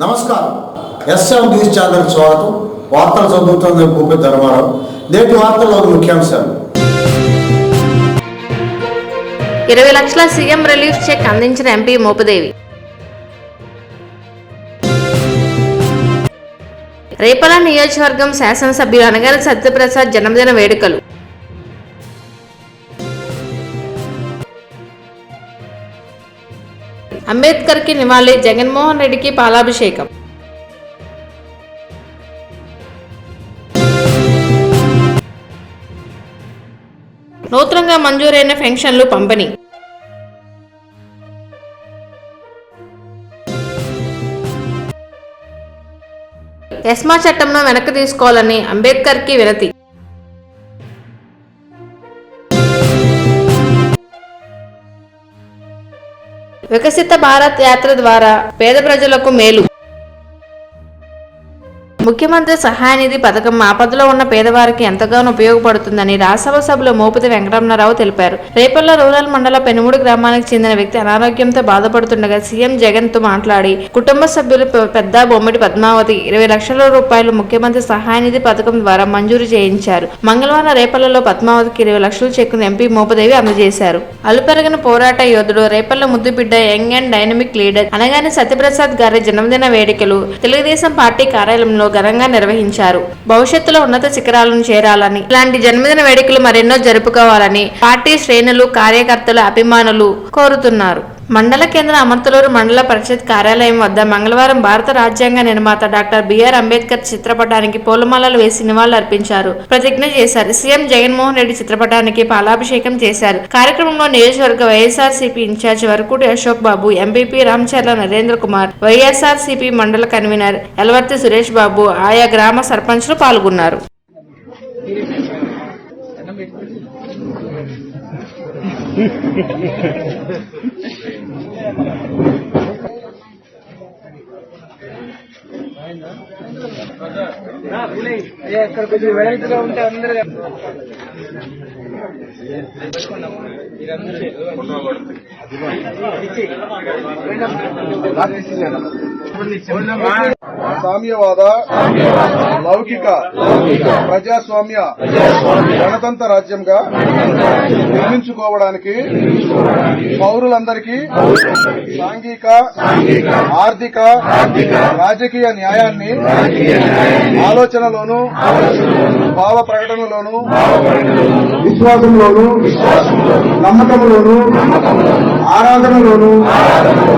నమస్కారం. S M news channel స్వాగతం. వార్తలు చదువుతున్న గోపి ధర్మారావు. నేటి వార్తల్లోని ముఖ్యాంశాలు. 20 లక్షల సీఎం రిలీఫ్ చెక్ అందించిన ఎంపీ మోపిదేవి. రేపల నియోజకవర్గం శాసనసభ్యులు అనగారి సత్యప్రసాద్ జన్మదిన వేడుకలు. అంబేద్కర్ కి నివాళి, జగన్మోహన్ రెడ్డికి పాలాభిషేకం. నూతనంగా మంజూరైన పెన్షన్లు పంపిణీ. ఎస్మా చట్టంను వెనక్కి తీసుకోవాలని అంబేద్కర్ కి వినతి. వికసిత భారత్ యాత్ర ద్వారా పేద ప్రజలకు మేలు. ముఖ్యమంత్రి సహాయ నిధి పథకం ఆపదలో ఉన్న పేదవారికి ఎంతగానో ఉపయోగపడుతుందని రాజ్యసభ సభలో మోపితి వెంకటరమణారావు తెలిపారు. రేపల్ల రూరల్ మండల పెనుమూడు గ్రామానికి చెందిన వ్యక్తి అనారోగ్యంతో బాధపడుతుండగా సీఎం జగన్ తో మాట్లాడి కుటుంబ సభ్యులు పెద్ద బొమ్మిడి పద్మావతి 20 లక్షల రూపాయలు ముఖ్యమంత్రి సహాయ నిధి పథకం ద్వారా మంజూరు చేయించారు. మంగళవారం రేపల్లలో పద్మావతికి 20 లక్షల చెక్కును ఎంపీ మోపిదేవి అందజేశారు. అలుపెరగిన పోరాట యోధుడు, రేపల్ల ముద్దుబిడ్డ, young and dynamic leader Anagani Satyaprasad గారి జన్మదిన వేడుకలు తెలుగుదేశం పార్టీ కార్యాలయంలో ఘనంగా నిర్వహించారు. భవిష్యత్తులో ఉన్నత శిఖరాలను చేరాలని, ఇలాంటి జన్మదిన వేడుకలు మరెన్నో జరుపుకోవాలని పార్టీ శ్రేణులు, కార్యకర్తలు, అభిమానులు కోరుతున్నారు. మండల కేంద్ర అమర్తలూరు మండల పరిషత్ కార్యాలయం వద్ద మంగళవారం భారత రాజ్యాంగ నిర్మాత డాక్టర్ బిఆర్ అంబేద్కర్ చిత్రపటానికి పూలమాలలు వేసి నివాళులర్పించారు, ప్రతిజ్ఞ చేశారు. సీఎం జగన్మోహన్ రెడ్డి చిత్రపటానికి పాలాభిషేకం చేశారు. కార్యక్రమంలో నియోజకవర్గ వైఎస్ఆర్సీపీ ఇన్ఛార్జి వరకుటి అశోక్ బాబు, ఎంపీపీ రామచర్ల నరేంద్ర కుమార్, వైఎస్ఆర్సీపీ మండల కన్వీనర్ ఎల్వర్తి సురేష్ బాబు, ఆయా గ్రామ సర్పంచ్లు పాల్గొన్నారు. ఇక్కడ కొంచెం వెడల్పుగా ఉంటే అందరూ సామ్యవాద, లౌకిక, ప్రజాస్వామ్య గణతంత్ర రాజ్యంగా నిర్మించుకోవడానికి పౌరులందరికీ సాంఘిక, ఆర్థిక, రాజకీయ న్యాయాన్ని ఆలోచనలోను, భావ ప్రకటనలోను, విశ్వాసంలోను, నమ్మకంలోను, ఆరాధనలోను,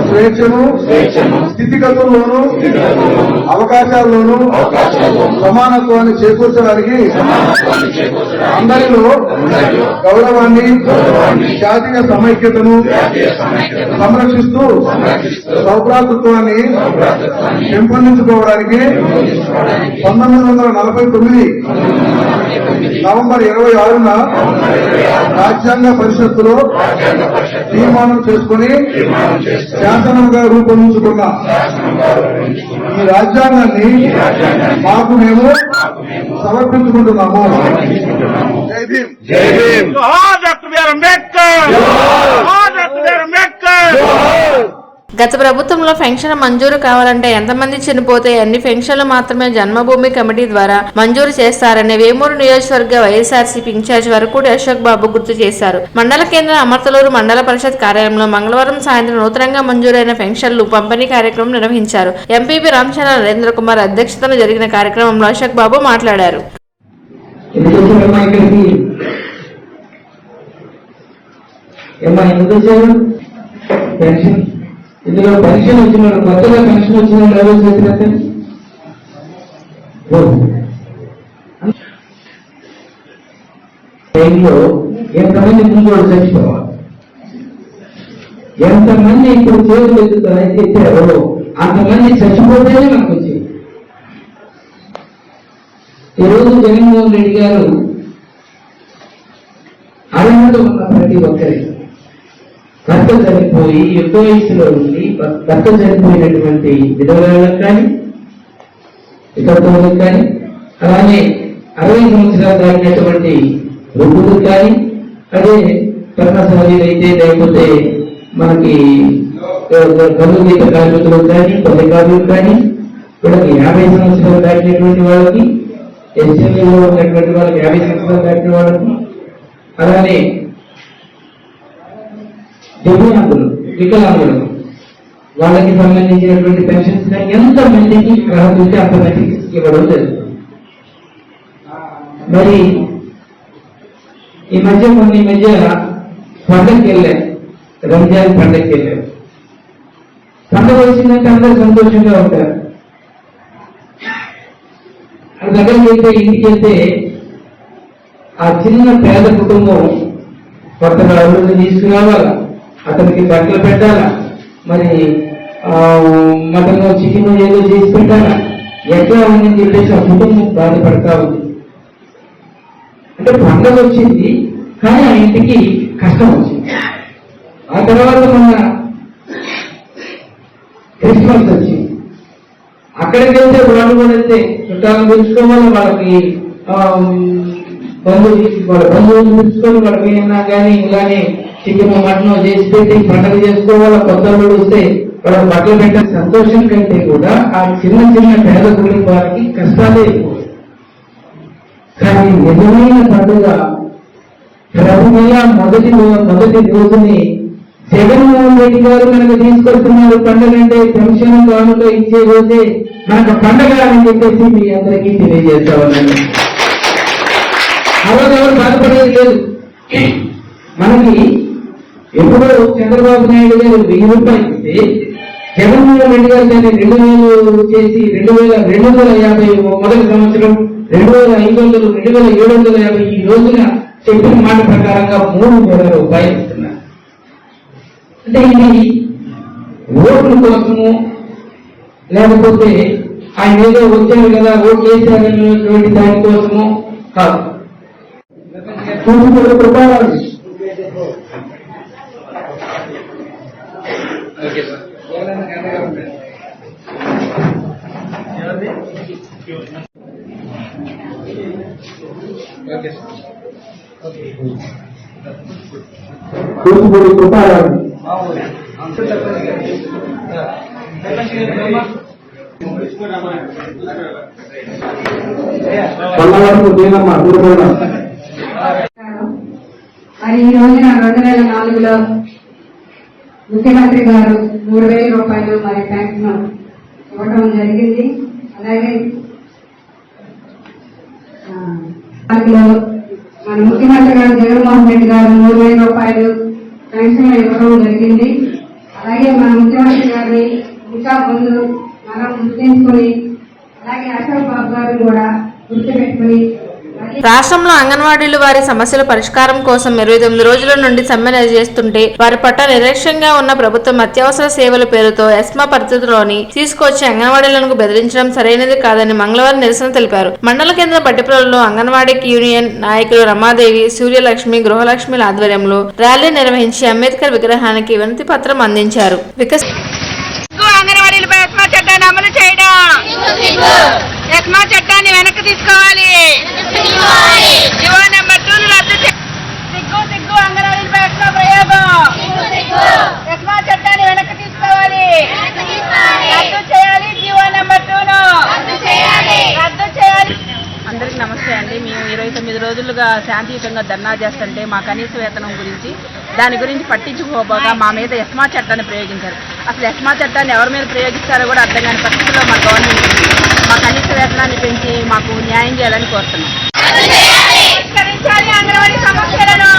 స్వేచ్ఛను, స్థితిగతుల్లోను, అవకాశాల్లోనూ సమానత్వాన్ని చేకూర్చడానికి అందరిలో గౌరవాన్ని, జాతీయ సమైక్యతను సంరక్షిస్తూ సౌభ్రాతృత్వాన్ని పెంపొందించుకోవడానికి 1949 నవంబర్ 26న రాజ్యాంగ పరిషత్తులో తీర్మానం చేసుకుని శాసనంగా రూపొందించుకున్న ఈ రాజ్యాంగాన్ని మాకు మేము సమర్పించుకుంటున్నాము. Jai Bhim. Jai Bhim. Doctor B R Ambedkar. Doctor B R Ambedkar. గత ప్రభుత్వంలో పెన్షన్ మంజూరు కావాలంటే ఎంతమంది చనిపోతే అన్ని పెన్షన్లు మాత్రమే జన్మభూమి కమిటీ ద్వారా మంజూరు చేస్తారని వేమూరు నియోజకవర్గ వైఎస్ఆర్సీపీ ఇన్ఛార్జ్ వరకుటి అశోక్ బాబు గుర్తు చేశారు. మండల కేంద్ర అమర్తలూరు మండల పరిషత్ కార్యాలయంలో మంగళవారం సాయంత్రం నూతనంగా మంజూరైన పెన్షన్లు పంపిణీ కార్యక్రమం నిర్వహించారు. ఎంపీపీ రామచంద్ర నరేంద్ర కుమార్ అధ్యక్షతన జరిగిన కార్యక్రమంలో అశోక్ బాబు మాట్లాడారు. ఇందులో పెన్షన్ వచ్చిన కొత్తగా పెన్షన్ వచ్చిన ఎవరు చేసినట్టు టైంలో ఎంతమంది ముందు చచ్చిపోవాలి, ఎంతమంది ఇప్పుడు చేతులు ఎత్తారో అంతమంది చచ్చిపోతేనే మనకు వచ్చింది. ఈరోజు జగన్మోహన్ రెడ్డి గారు అర్హత ఉన్న ప్రతి ఒక్కరికి భర్త చనిపోయి యుద్ధ వయసులో ఉండి భర్త చనిపోయినటువంటి విధవలకు కానీ, ఇతరులకు కానీ, అలానే 60 సంవత్సరాలు దాటినటువంటి వృద్ధులకు కానీ, అదే కర్మచారులైతే లేకపోతే మనకి గౌరవ కార్మికులకు కానీ, పల్లె కార్మికులకు కానీ, వీళ్ళకి 50 సంవత్సరాలు దాటినటువంటి వాళ్ళకి, ఎస్ఎంఏలో ఉన్నటువంటి వాళ్ళకి 50 సంవత్సరాలు దాటిన వాళ్ళకి, అలానే దివ్యాంగులు, వికలాంగులు వాళ్ళకి సంబంధించినటువంటి పెన్షన్స్ ఎంత మందికి అర్హత అంతమందికి ఇవ్వడం జరుగుతుంది. మరి ఈ మధ్య పండగకి వెళ్ళారు, రంజాన్ పండగకి వెళ్ళారు. పండగ వచ్చిందంటే అందరూ సంతోషంగా ఉంటారు. ఆ దగ్గరికి వెళ్తే, ఇంటికి వెళ్తే ఆ చిన్న పేద కుటుంబం కొత్తగా అభివృద్ధి తీసుకురావాలా, అతనికి బట్టలు పెట్టాలా, మరి మటన్ చికెన్ ఏదో చేసి పెట్టాలా, ఎట్లా ఉందని చెప్పేసి ఆ కుటుంబం బాధపడతా ఉంది. అంటే పండుగ వచ్చింది కానీ ఆ ఇంటికి కష్టం వచ్చింది. ఆ తర్వాత మన క్రిస్మస్ వచ్చింది. అక్కడికి వెళ్తే వాళ్ళు కూడా వెళ్తే చుట్టాలను పిలుచుకోవాలి, వాళ్ళకి వాళ్ళ బంధువులు పిలుచుకొని వాళ్ళకి ఏమన్నా కానీ ఇలానే చికెన్ మటన్ చేసి పెట్టి పండుగ చేసుకోవాలి. కొత్త వాళ్ళు వస్తే వాళ్ళకి బట్టలు పెట్టే సంతోషం కంటే కూడా ఆ చిన్న చిన్న పేద కుటుంబాలకి కష్టాలే ఎక్కువ. కానీ నిజమైన పండుగ ప్రతి నెల మొదటి రోజుని జగన్మోహన్ రెడ్డి గారు మనకు తీసుకొస్తున్నారు. పండుగ అంటే పెన్షన్ కానుక ఇచ్చే రోజే మనకు పండుగ అని చెప్పేసి మీ అందరికీ తెలియజేస్తా ఉన్నాను. ఆ రోజు ఎవరు బాధపడేది లేదు. మనకి ఎప్పుడో చంద్రబాబు నాయుడు గారు 1000 రూపాయలు ఇస్తే జగన్మోహన్ రెడ్డి గారు దాన్ని 2000 చేసి 2250 మొదటి సంవత్సరం 2500 2750 ఈ రోజున చెప్పిన మాట ప్రకారంగా 3000 రూపాయలు ఇస్తున్నారు. అంటే ఇది ఓట్ల కోసము లేకపోతే ఆయన ఏదో వచ్చారు కదా ఓట్లు వేసారనేటువంటి దానికోసము కాదు. రూపాయలు కూచిపూడి కృపారావు, పల్లవరకు దేనమ్మ గురుగోడ. మరి ఈ రోజున 2004లో ముఖ్యమంత్రి గారు 3000 రూపాయలు మరి పెన్షన్ ఇవ్వడం జరిగింది. అలాగే మన ముఖ్యమంత్రి గారు జగన్మోహన్ రెడ్డి గారు 3000 రూపాయలు పెన్షన్ ఇవ్వడం జరిగింది. అలాగే మన ముఖ్యమంత్రి గారిని ఇంకా ముందు మనం గుర్తించుకుని అలాగే అశోక్ బాబు గారు కూడా గుర్తుపెట్టుకుని రాష్ట్రంలో అంగన్వాడీలు వారి సమస్యల పరిష్కారం కోసం 29 రోజుల నుండి సమ్మె చేస్తుంటే వారి పట్ల నిర్లక్ష్యంగా ఉన్న ప్రభుత్వం అత్యవసర సేవల పేరుతో ఎస్మా పరిస్థితిలోని తీసుకొచ్చి అంగన్వాడీలను బెదిరించడం సరైనది కాదని మంగళవారం నిరసన తెలిపారు. మండల కేంద్ర పట్టిపురంలో అంగన్వాడీ యూనియన్ నాయకులు రమాదేవి, సూర్యలక్ష్మి, గృహలక్ష్మిల ఆధ్వర్యంలో ర్యాలీ నిర్వహించి అంబేద్కర్ విగ్రహానికి వినతి పత్రం అందించారు. ఎస్మా చట్టాన్ని వెనక్కి తీసుకోవాలి. జీవో నెంబర్ 2 రద్దు సిగ్గు అంగన్వాడీలపై ఎస్మా ప్రయోగం. ఎస్మా చట్టాన్ని వెనక్కి తీసుకోవాలి, రద్దు చేయాలి. జీవో నెంబర్ 2 రద్దు చేయాలి. అందరికి నమస్తే అండి. మేము 29 రోజులుగా శాంతియుతంగా ధర్నా చేస్తుంటే మా కనీస వేతనం గురించి దాని గురించి పట్టించుకోబోగా మా మీద ఎస్మా చట్టాన్ని ప్రయోగించారు. అసలు ఎస్మా చట్టాన్ని ఎవరి మీద ప్రయోగిస్తారో కూడా అర్థం కాని పరిస్థితుల్లో మా గవర్నమెంట్ మా కనీస వేతనాన్ని పెంచి మాకు న్యాయం చేయాలని కోరుతున్నాం. అంగన్వాడీ సమస్యలను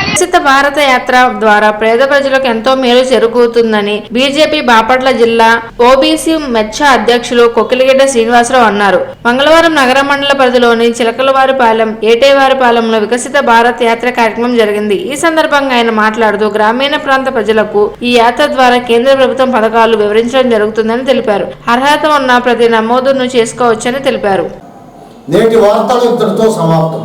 వికసిత భారత యాత్ర ద్వారా పేద ప్రజలకు ఎంతో మేలు జరుగుతుందని బీజేపీ బాపట్ల జిల్లా ఓబీసీ మెచ్చా అధ్యక్షులు కొకిలిగడ్డ శ్రీనివాసరావు అన్నారు. మంగళవారం నగర మండల పరిధిలోని చిలకలవారిపాలెం, ఏటేవారిపాలెంలో వికసిత భారత్ యాత్ర కార్యక్రమం జరిగింది. ఈ సందర్భంగా ఆయన మాట్లాడుతూ గ్రామీణ ప్రాంత ప్రజలకు ఈ యాత్ర ద్వారా కేంద్ర ప్రభుత్వం పథకాలు వివరించడం జరుగుతుందని తెలిపారు. అర్హత ఉన్న ప్రతి నమోదును చేసుకోవచ్చని తెలిపారు. నేటి వార్తలు ఇంతటితో సమాప్తం.